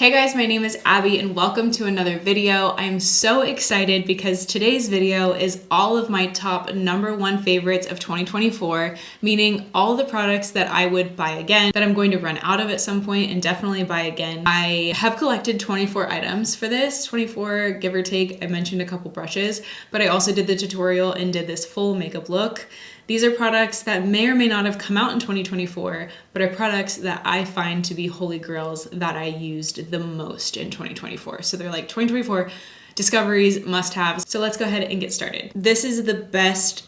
Hey guys, my name is Abby and welcome to another video. I'm so excited because today's video is all of my top #1 favorites of 2024, meaning all the products that I would buy again, that I'm going to run out of at some point and definitely buy again. I have collected 24 items for this, 24 give or take. I mentioned a couple brushes, but I also did the tutorial and did this full makeup look. These are products that may or may not have come out in 2024, but are products that I find to be holy grails that I used the most in 2024. So they're like 2024 discoveries, must-haves. So let's go ahead and get started. This is the best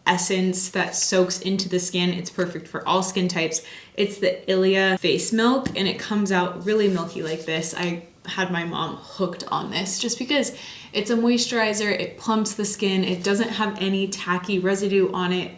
essence that soaks into the skin. It's perfect for all skin types. It's the Ilia Face Milk and it comes out really milky like this. I had my mom hooked on this just because it's a moisturizer, it plumps the skin, it doesn't have any tacky residue on it,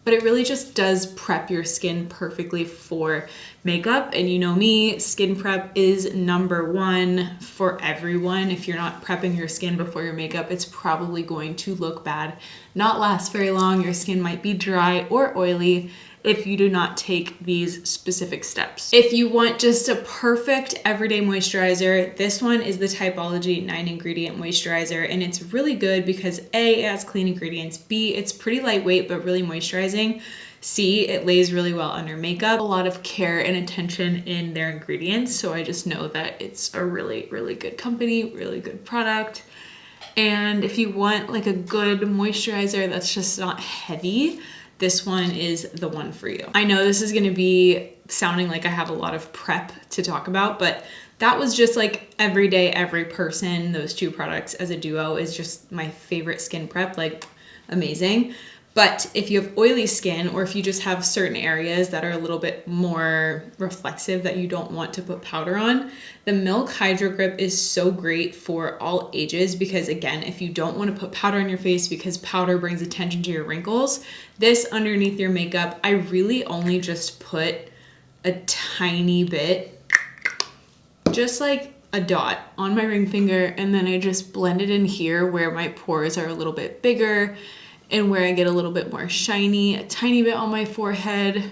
but it really just does prep your skin perfectly for makeup. And you know me, skin prep is #1 for everyone. If you're not prepping your skin before your makeup, it's probably going to look bad, not last very long. Your skin might be dry or oily if you do not take these specific steps. If you want just a perfect everyday moisturizer, this one is the Typology 9-ingredient moisturizer, and it's really good because A, it has clean ingredients, B, it's pretty lightweight but really moisturizing, C, it lays really well under makeup. A lot of care and attention in their ingredients, so I just know that it's a really, really good company, really good product. And if you want like a good moisturizer that's just not heavy, this one is the one for you. I know this is gonna be sounding like I have a lot of prep to talk about, but that was just like every day, every person. Those two products as a duo is just my favorite skin prep, like amazing. But if you have oily skin or if you just have certain areas that are a little bit more reflexive that you don't want to put powder on, the Milk Hydro Grip is so great for all ages because again, if you don't want to put powder on your face because powder brings attention to your wrinkles, this underneath your makeup, I really only just put a tiny bit, just like a dot on my ring finger, and then I just blend it in here where my pores are a little bit bigger and where I get a little bit more shiny, a tiny bit on my forehead.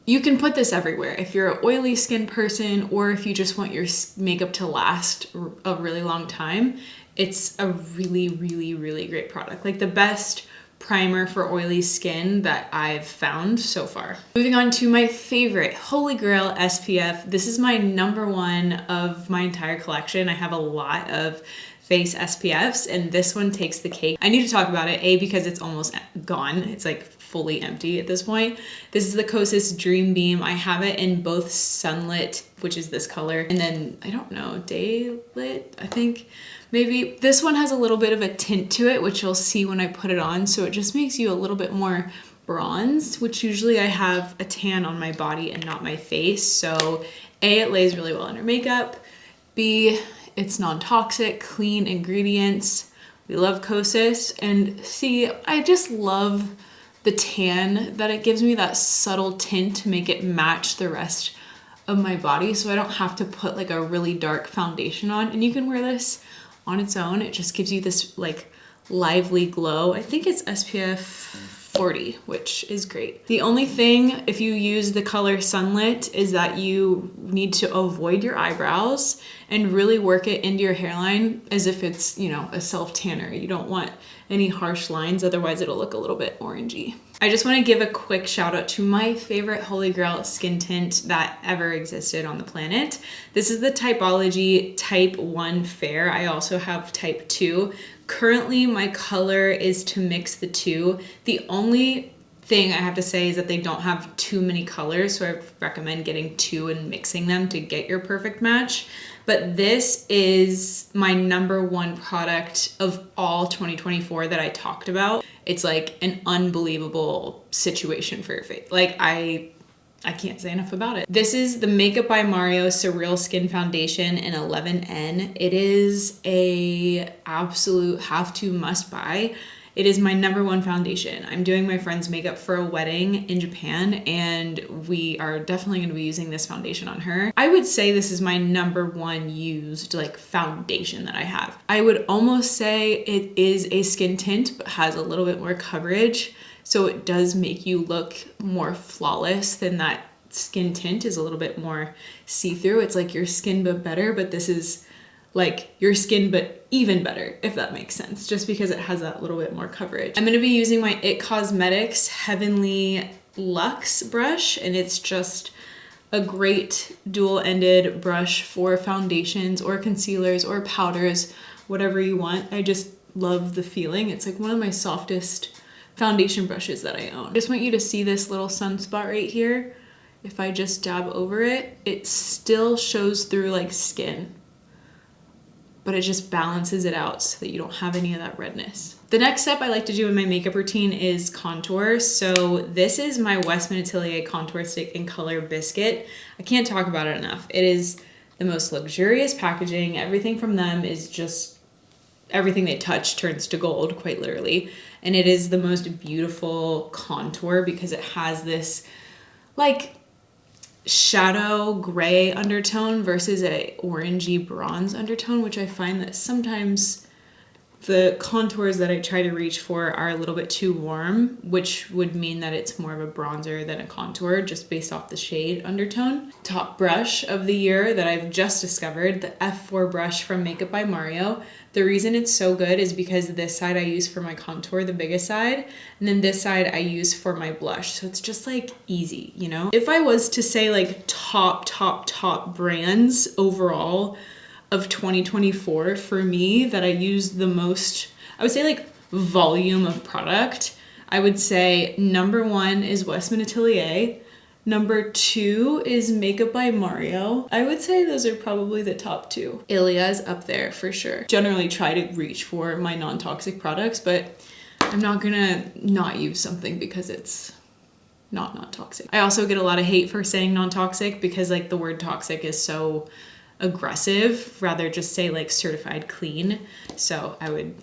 You can put this everywhere. If you're an oily skin person or if you just want your makeup to last a really long time, it's a really, really, really great product. Like the best primer for oily skin that I've found so far. Moving on to my favorite Holy Grail SPF. This is my #1 of my entire collection. I have a lot of face SPFs and this one takes the cake. I need to talk about it, A, because it's almost gone. It's like fully empty at this point. This is the Kosas Dream Beam. I have it in both Sunlit, which is this color, and then I don't know, Daylit, I think. Maybe this one has a little bit of a tint to it, which you'll see when I put it on. So it just makes you a little bit more bronzed, which usually I have a tan on my body and not my face. So A, it lays really well under makeup. B, it's non-toxic, clean ingredients. We love Kosas. And C, I just love the tan that it gives me, that subtle tint to make it match the rest of my body. So I don't have to put like a really dark foundation on. And you can wear this on its own. It just gives you this like lively glow. I think it's SPF 40, which is great. The only thing, if you use the color Sunlit, is that you need to avoid your eyebrows and really work it into your hairline as if it's, you know, a self tanner. You don't want any harsh lines, otherwise it'll look a little bit orangey. I just want to give a quick shout out to my favorite Holy Grail skin tint that ever existed on the planet. This is the Typology Type 1 Fair. I also have Type 2. Currently, my color is to mix the two. The only thing I have to say is that they don't have too many colors, so I recommend getting two and mixing them to get your perfect match. But this is my #1 product of all 2024 that I talked about. It's like an unbelievable situation for your face. Like I can't say enough about it. This is the Makeup by Mario Surreal Skin Foundation in 11N. It is a absolute have to must buy. It is my #1 foundation. I'm doing my friend's makeup for a wedding in Japan and we are definitely gonna be using this foundation on her. I would say this is my #1 used like foundation that I have. I would almost say it is a skin tint but has a little bit more coverage. So it does make you look more flawless than that skin tint is a little bit more see-through. It's like your skin but better, but this is like your skin but even better, if that makes sense, just because it has that little bit more coverage. I'm gonna be using my IT Cosmetics Heavenly Luxe brush, and it's just a great dual-ended brush for foundations or concealers or powders, whatever you want. I just love the feeling. It's like one of my softest foundation brushes that I own. I just want you to see this little sunspot right here. If I just dab over it, it still shows through like skin, but it just balances it out so that you don't have any of that redness. The next step I like to do in my makeup routine is contour. So this is my Westman Atelier contour stick in color Biscuit. I can't talk about it enough. It is the most luxurious packaging. Everything from them is just, everything they touch turns to gold, quite literally. And it is the most beautiful contour because it has this like shadow gray undertone versus a orangey bronze undertone, which I find that sometimes the contours that I try to reach for are a little bit too warm, which would mean that it's more of a bronzer than a contour just based off the shade undertone. Top brush of the year that I've just discovered, the F4 brush from Makeup by Mario. The reason it's so good is because this side I use for my contour, the biggest side, and then this side I use for my blush. So it's just like easy, you know? If I was to say like top brands overall of 2024 for me that I use the most, I would say like volume of product, I would say number 1 is Westman Atelier. Number 2 is Makeup by Mario. I would say those are probably the top 2. Ilia's up there for sure. Generally try to reach for my non-toxic products, but I'm not gonna not use something because it's not toxic. I also get a lot of hate for saying non-toxic because like the word toxic is so aggressive, rather just say like certified clean. So I would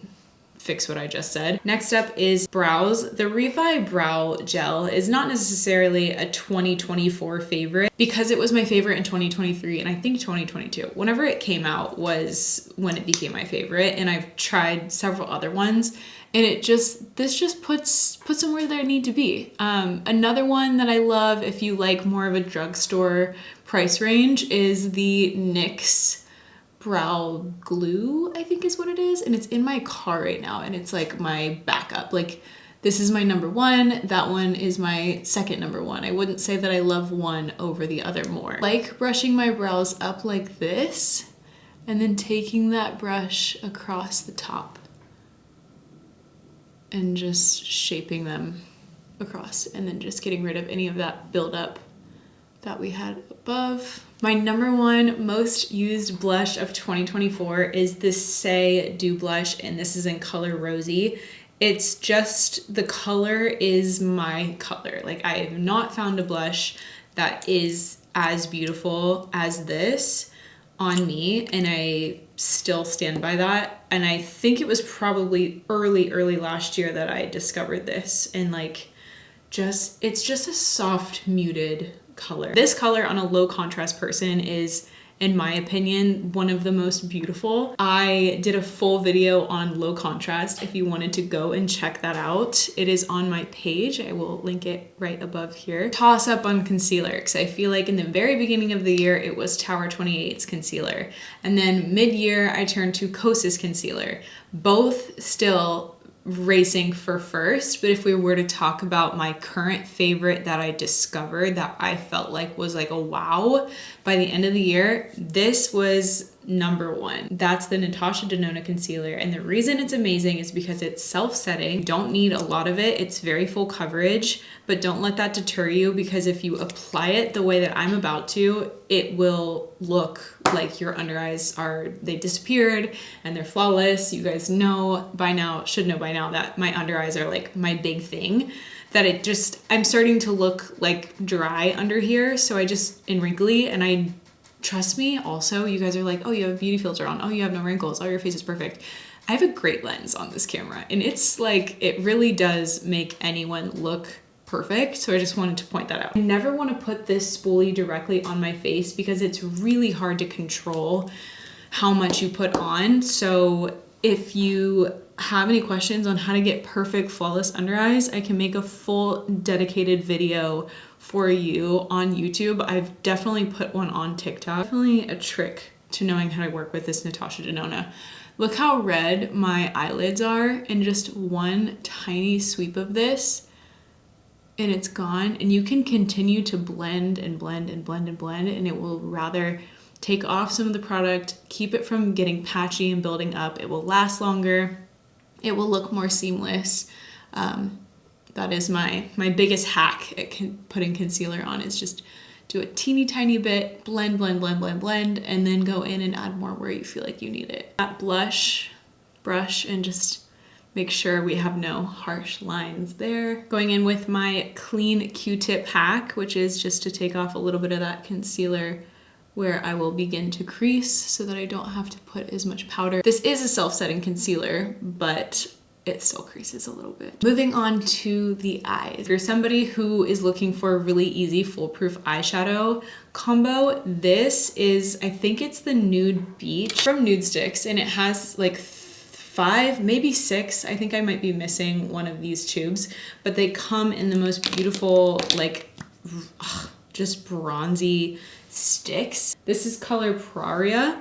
fix what I just said. Next up is brows. The Revi Brow Gel is not necessarily a 2024 favorite because it was my favorite in 2023 and I think 2022. Whenever it came out was when it became my favorite, and I've tried several other ones and this just puts them where they need to be. Another one that I love if you like more of a drugstore price range is the NYX Brow Glue, I think is what it is. And it's in my car right now and it's like my backup. Like this is my number 1. That one is my second number 1. I wouldn't say that I love one over the other more. Like brushing my brows up like this and then taking that brush across the top and just shaping them across and then just getting rid of any of that buildup that we had above. My number 1 most used blush of 2024 is this Say Dew Blush, and this is in color Rosy. It's just, the color is my color. Like I have not found a blush that is as beautiful as this on me, and I still stand by that. And I think it was probably early last year that I discovered this, and like it's just a soft muted color. This color on a low contrast person is, in my opinion, one of the most beautiful. I did a full video on low contrast if you wanted to go and check that out. It is on my page. I will link it right above here. Toss up on concealer, because I feel like in the very beginning of the year it was Tower 28's concealer, and then mid-year I turned to Kosas concealer. Both still racing for first, but if we were to talk about my current favorite that I discovered that I felt like was like a wow by the end of the year, this was number 1. That's the Natasha Denona concealer, and the reason it's amazing is because it's self-setting. You don't need a lot of it. It's very full coverage, but don't let that deter you, because if you apply it the way that I'm about to, it will look like your under eyes they disappeared and they're flawless. You guys know by now, should know by now, that my under eyes are like my big thing, that I'm starting to look like dry under here, so and wrinkly, and trust me, also, you guys are like, oh, you have a beauty filter on. Oh, you have no wrinkles. Oh, your face is perfect. I have a great lens on this camera, and it's like, it really does make anyone look perfect. So I just wanted to point that out. I never want to put this spoolie directly on my face because it's really hard to control how much you put on. So if you have any questions on how to get perfect flawless under eyes, I can make a full dedicated video for you on YouTube. I've definitely put one on TikTok. Definitely a trick to knowing how to work with this Natasha Denona. Look how red my eyelids are, and just one tiny sweep of this and it's gone. And you can continue to blend and blend and blend and blend, and it will rather take off some of the product, keep it from getting patchy and building up. It will last longer. It will look more seamless. That is my biggest hack at putting concealer on, is just do a teeny tiny bit, blend, blend, blend, blend, blend, and then go in and add more where you feel like you need it. That blush brush and just make sure we have no harsh lines there. Going in with my clean Q-tip hack, which is just to take off a little bit of that concealer where I will begin to crease so that I don't have to put as much powder. This is a self-setting concealer, but it still creases a little bit. Moving on to the eyes. If you're somebody who is looking for a really easy foolproof eyeshadow combo, this is, I think it's the Nude Beach from Nude Sticks, and it has like 5, maybe 6. I think I might be missing one of these tubes, but they come in the most beautiful, like, just bronzy sticks. This is color Praria,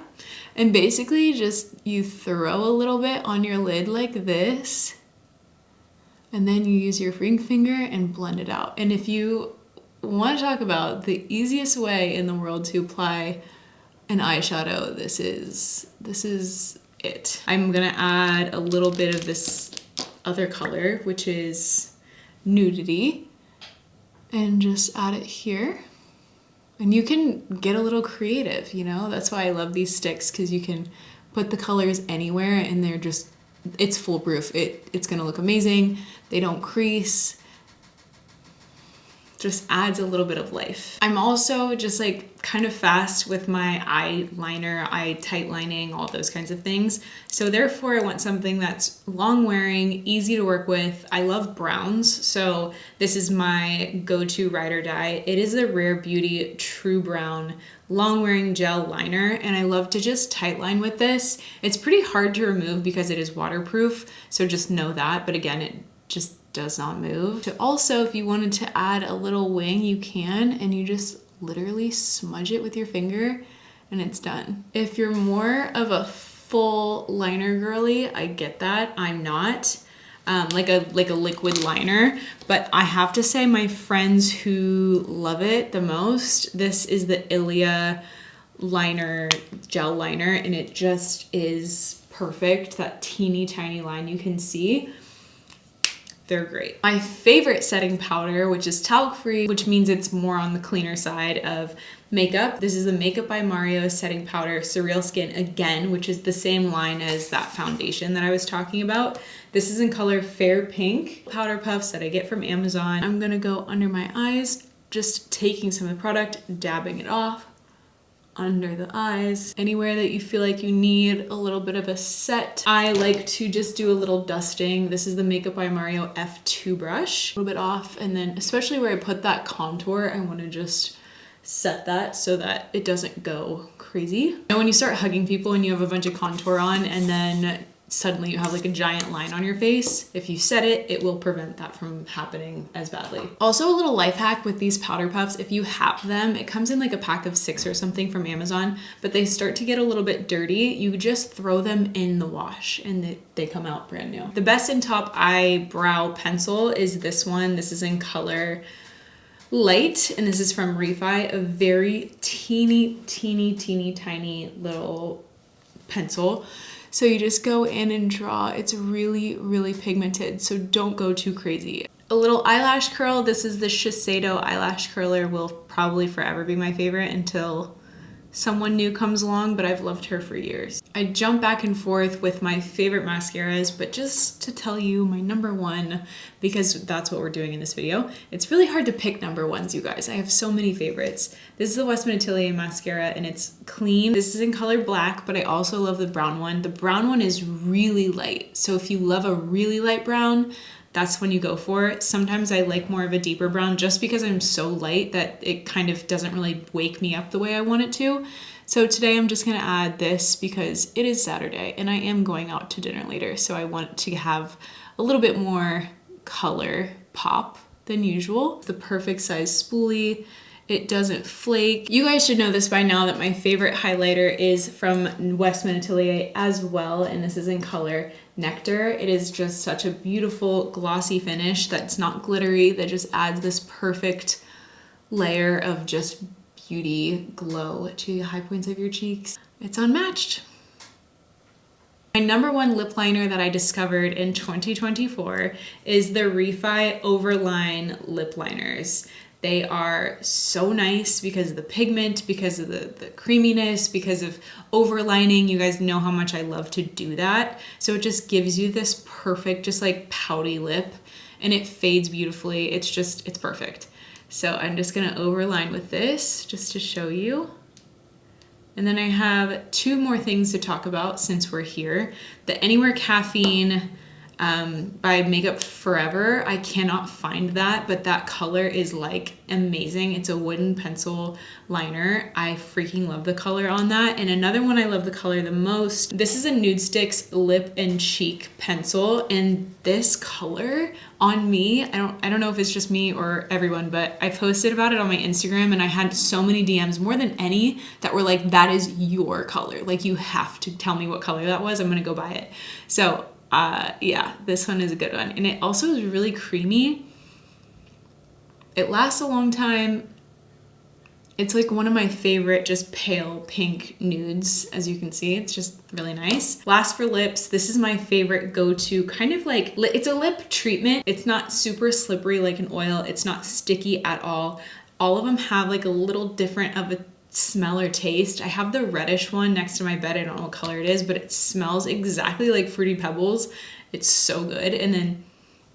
and basically just you throw a little bit on your lid like this, and then you use your ring finger and blend it out. And if you want to talk about the easiest way in the world to apply an eyeshadow, this is it. I'm gonna add a little bit of this other color, which is Nudity, and just add it here. And you can get a little creative, you know? That's why I love these sticks, because you can put the colors anywhere and they're just, it's foolproof. It's gonna look amazing. They don't crease. Just adds a little bit of life. I'm also just like kind of fast with my eyeliner, eye tight lining, all those kinds of things. So therefore I want something that's long wearing, easy to work with. I love browns, so this is my go-to ride or die. It is a Rare Beauty True Brown long wearing gel liner, and I love to just tight line with this. It's pretty hard to remove because it is waterproof, so just know that, but again, it just does not move. So also, if you wanted to add a little wing, you can, and you just literally smudge it with your finger and it's done. If you're more of a full liner girly, I get that. I'm not. Like a liquid liner, but I have to say my friends who love it the most, this is the Ilia liner, gel liner, and it just is perfect. That teeny tiny line you can see. They're great. My favorite setting powder, which is talc-free, which means it's more on the cleaner side of makeup. This is the Makeup by Mario setting powder, Surreal Skin again, which is the same line as that foundation that I was talking about. This is in color Fair Pink. Powder puffs that I get from Amazon. I'm gonna go under my eyes, just taking some of the product, dabbing it off under the eyes, anywhere that you feel like you need a little bit of a set. I like to just do a little dusting. This is the Makeup by Mario F2 brush. A little bit off, and then especially where I put that contour, I want to just set that so that it doesn't go crazy. And when you start hugging people and you have a bunch of contour on, and then suddenly you have like a giant line on your face, if you set it, it will prevent that from happening as badly. Also, a little life hack with these powder puffs, if you have them, it comes in like a pack of 6 or something from Amazon, but they start to get a little bit dirty. You just throw them in the wash and they come out brand new. The best in top eyebrow pencil is this one. This is in color Light, and this is from Refi, a very teeny tiny little pencil. So you just go in and draw. It's really pigmented, so don't go too crazy. A little eyelash curl. This is the Shiseido eyelash curler. Will probably forever be my favorite until someone new comes along, but I've loved her for years. I jump back and forth with my favorite mascaras, but just to tell you my number one, because that's what we're doing in this video. It's really hard to pick number ones, you guys. I have so many favorites. This is the Westman Atelier mascara, and it's clean. This is in color black, but I also love the brown one. The brown one is really light, so if you love a really light brown, that's when you go for it. Sometimes I like more of a deeper brown just because I'm so light that it kind of doesn't really wake me up the way I want it to. So today I'm just gonna add this because it is Saturday and I am going out to dinner later. So I want to have a little bit more color pop than usual. The perfect size spoolie. It doesn't flake. You guys should know this by now that my favorite highlighter is from Westman Atelier as well, and this is in color Nectar. It is just such a beautiful glossy finish that's not glittery, that just adds this perfect layer of just beauty glow to the high points of your cheeks. It's unmatched. My number one lip liner that I discovered in 2024 is the Refi Overline lip liners. They are so nice because of the pigment, because of the creaminess, because of overlining. You guys know how much I love to do that. So it just gives you this perfect, just like pouty lip, and it fades beautifully. It's perfect. So I'm just gonna overline with this just to show you. And then I have two more things to talk about since we're here. The Anywhere Caffeine by Makeup Forever. I cannot find that, but that color is like amazing. It's a wooden pencil liner. I freaking love the color on that. And another one I love the color the most, this is a Nude Sticks Lip and Cheek pencil, and this color on me, I don't know if it's just me or everyone, but I posted about it on my Instagram and I had so many DMs, more than any, that were like, that is your color. Like, you have to tell me what color that was. I'm gonna go buy it. So yeah, this one is a good one. And it also is really creamy. It lasts a long time. It's like one of my favorite just pale pink nudes, as you can see. It's just really nice. Last for lips, this is my favorite go-to kind of like, it's a lip treatment. It's not super slippery like an oil. It's not sticky at all. All of them have like a little different of a smell or taste. I have the reddish one next to my bed. I don't know what color it is, but it smells exactly like Fruity Pebbles. It's so good. And then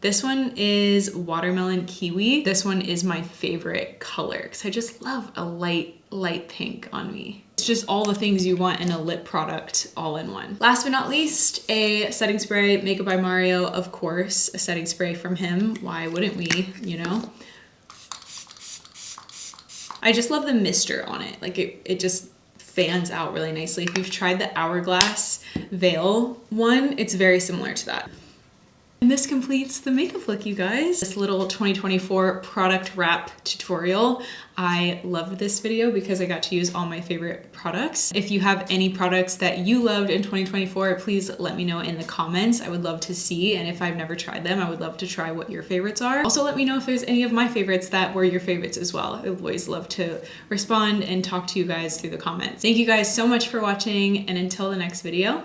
this one is Watermelon Kiwi. This one is my favorite color because I just love a light pink on me. It's just all the things you want in a lip product all in one. Last but not least, a setting spray, Makeup by Mario, of course, a setting spray from him. Why wouldn't we, you know? I just love the mister on it. Like it just fans out really nicely. If you've tried the Hourglass Veil one, it's very similar to that. And this completes the makeup look, you guys. This little 2024 product wrap tutorial. I loved this video because I got to use all my favorite products. If you have any products that you loved in 2024, please let me know in the comments. I would love to see, and if I've never tried them, I would love to try what your favorites are. Also, let me know if there's any of my favorites that were your favorites as well. I always love to respond and talk to you guys through the comments. Thank you guys so much for watching, and until the next video,